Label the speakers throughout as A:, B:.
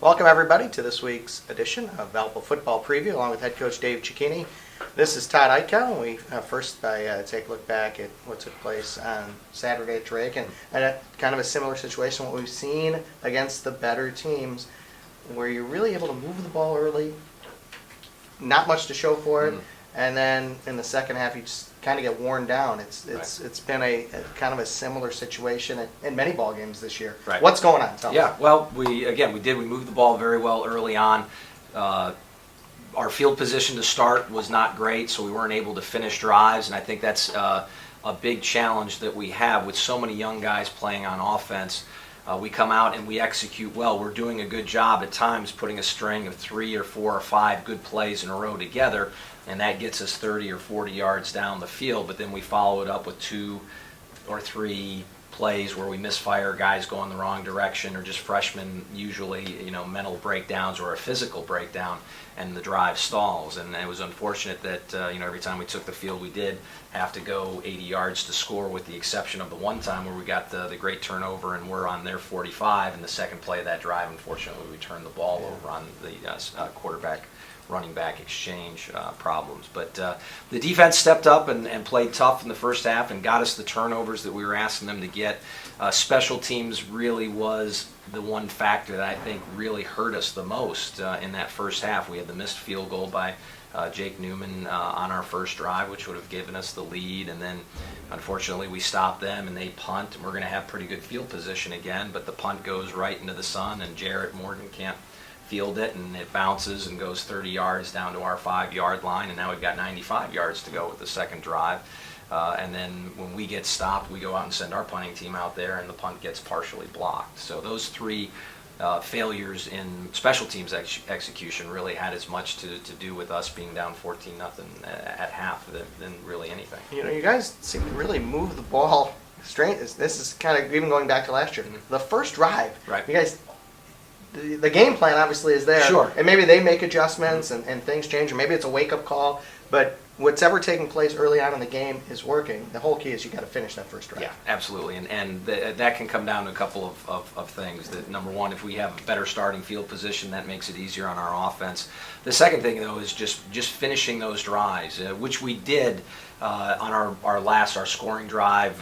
A: Welcome, everybody, to this week's edition of Valpo Football Preview, along with head coach Dave Cicchini. This is Todd Eichel, and we first take a look back at what took place on Saturday at Drake, and kind of a similar situation, what we've seen against the better teams, where you're really able to move the ball early, not much to show for it, and then in the second half you just kind of get worn down. It's been a kind of a similar situation in many ball games this year.
B: Right.
A: What's going on? Tell us.
B: Well, we moved the ball very well early on. Our field position to start was not great, so we weren't able to finish drives, and I think that's a big challenge that we have with so many young guys playing on offense. We come out and we execute well. We're doing a good job at times putting a string of 3 or 4 or 5 good plays in a row together, and that gets us 30 or 40 yards down the field, but then we follow it up with 2 or 3 plays where we misfire, guys go in the wrong direction, or just freshmen usually, mental breakdowns or a physical breakdown, and the drive stalls. And it was unfortunate that every time we took the field, we did have to go 80 yards to score, with the exception of the one time where we got the great turnover and we're on their 45, and the second play of that drive, unfortunately, we turned the ball over on the quarterback running back exchange problems. But the defense stepped up and played tough in the first half and got us the turnovers that we were asking them to get. Special teams really was the one factor that I think really hurt us the most in that first half. We had the missed field goal by Jake Newman on our first drive, which would have given us the lead, and then unfortunately we stopped them and they punt, and we're going to have pretty good field position again, but the punt goes right into the sun and Jarrett Morgan can't field it, and it bounces and goes 30 yards down to our 5-yard line, and now we've got 95 yards to go with the second drive. And then when we get stopped, we go out and send our punting team out there, and the punt gets partially blocked. So those 3 failures in special teams execution really had as much to do with us being down 14-0 at half than really anything.
A: You guys seem to really move the ball straight. This is kind of even going back to last year. The first drive,
B: right?
A: You guys, the game plan obviously is there.
B: Sure.
A: And maybe they make adjustments and things change, or maybe it's a wake-up call. But what's ever taking place early on in the game is working. The whole key is you got to finish that first drive.
B: Yeah, absolutely. And that can come down to a couple of things. That number one, if we have a better starting field position, that makes it easier on our offense. The second thing, though, is just finishing those drives, which we did on our scoring drive.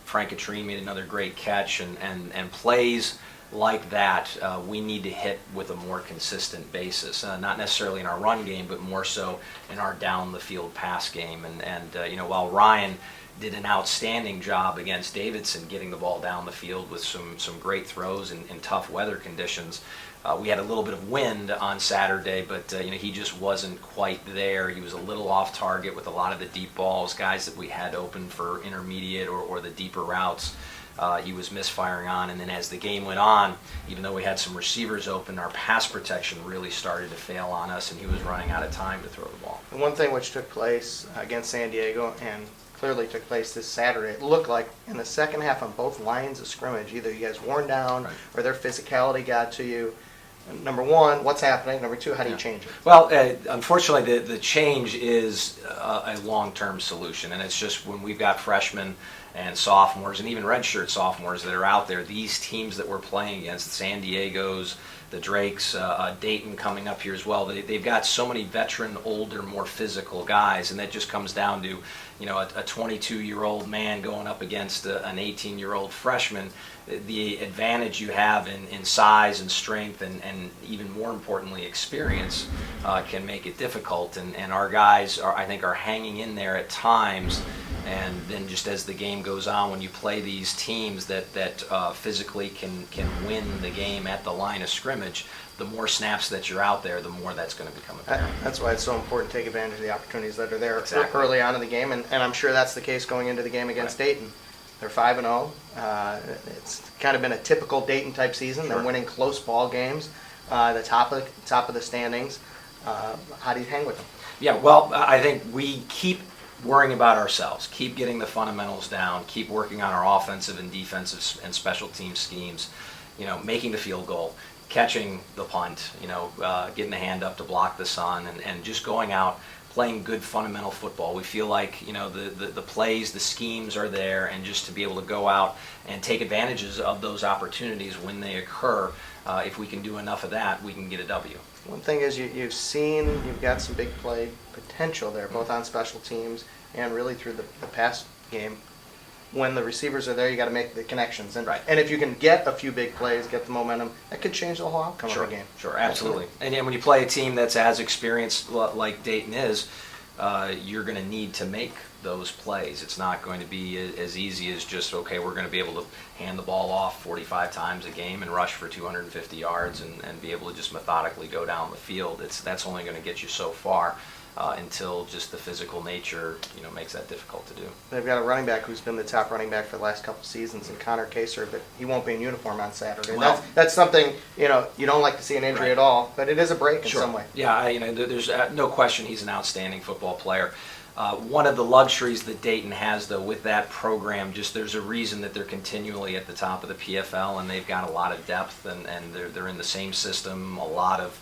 B: Frank Catrine made another great catch, and plays like that we need to hit with a more consistent basis, not necessarily in our run game, but more so in our down the field pass game. And while Ryan did an outstanding job against Davidson getting the ball down the field with some great throws in tough weather conditions, we had a little bit of wind on Saturday, but he just wasn't quite there. He was a little off target with a lot of the deep balls, guys that we had open for intermediate or the deeper routes. He was misfiring on, and then as the game went on, even though we had some receivers open, our pass protection really started to fail on us, and he was running out of time to throw the ball.
A: And one thing which took place against San Diego and clearly took place this Saturday, it looked like in the second half on both lines of scrimmage, either you guys worn down, right, or their physicality got to you. Number one, what's happening? Number two, how do you change it?
B: Well, unfortunately, the change is a long-term solution, and it's just when we've got freshmen and sophomores and even redshirt sophomores that are out there, these teams that we're playing against, the San Diegos, the Drakes, Dayton coming up here as well, they've got so many veteran, older, more physical guys, and that just comes down to a 22-year-old man going up against an 18-year-old freshman. The advantage you have in size and strength and even more importantly experience can make it difficult, and our guys I think are hanging in there at times. And then just as the game goes on, when you play these teams that physically can win the game at the line of scrimmage, the more snaps that you're out there, the more that's going to become apparent.
A: That's why it's so important to take advantage of the opportunities that are there
B: exactly
A: early on in the game, and I'm sure that's the case going into the game against
B: right.
A: Dayton. They're 5-0. It's kind of been a typical Dayton type season.
B: Sure.
A: They're winning close ball games, the top of the standings. How do you hang with them?
B: Yeah, well, I think we keep worrying about ourselves, keep getting the fundamentals down, keep working on our offensive and defensive and special team schemes, making the field goal, catching the punt, getting the hand up to block the sun, and just going out, playing good fundamental football. We feel like the plays, the schemes are there, and just to be able to go out and take advantages of those opportunities when they occur. If we can do enough of that, we can get a W.
A: One thing is you've got some big play potential there, both on special teams and really through the pass game. When the receivers are there, you got to make the connections, and
B: Right.
A: and if you can get a few big plays, get the momentum, that could change the whole outcome
B: Sure,
A: of the game.
B: sure, absolutely. And then when you play a team that's as experienced like Dayton is, you're going to need to make those plays. It's not going to be as easy as just, okay, we're going to be able to hand the ball off 45 times a game and rush for 250 yards and be able to just methodically go down the field. That's only going to get you so far until just the physical nature, makes that difficult to do.
A: They've got a running back who's been the top running back for the last couple seasons, and Connor Kaser, but he won't be in uniform on Saturday.
B: Well-
A: That's something you don't like to see an injury
B: Right.
A: at all, but it is a break in
B: Sure.
A: some way.
B: Yeah, there's no question he's an outstanding football player. One of the luxuries that Dayton has, though, with that program, just there's a reason that they're continually at the top of the PFL, and they've got a lot of depth, and they're in the same system. A lot of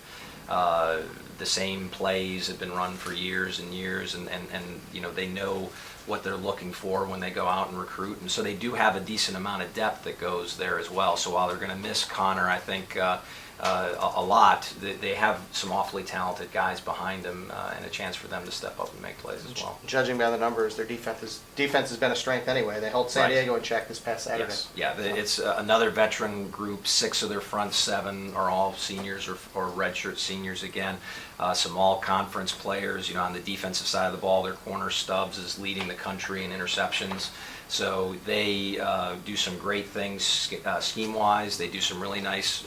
B: the same plays have been run for years and years, and they know what they're looking for when they go out and recruit, and so they do have a decent amount of depth that goes there as well. So while they're going to miss Connor, I think a lot, they have some awfully talented guys behind them, and a chance for them to step up and make plays as well.
A: Judging by the numbers, their defense has been a strength anyway. They held San
B: Right.
A: Diego in check this past Saturday.
B: Yes, yeah, it's another veteran group. 6 of their front 7 are all seniors or redshirt seniors again. Some all-conference players. On the defensive side of the ball, their corner Stubbs is leading the country in interceptions. So they do some great things scheme-wise. They do some really nice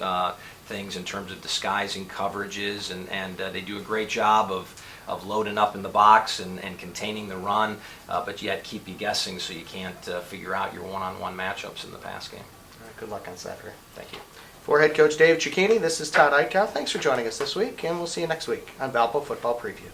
B: things in terms of disguising coverages, and they do a great job of loading up in the box and containing the run, but yet keep you guessing so you can't figure out your one-on-one matchups in the pass game.
A: All right, good luck on Saturday.
B: Thank you.
A: For head coach Dave Cicchini, this is Todd Eichow. Thanks for joining us this week, and we'll see you next week on Valpo Football Preview.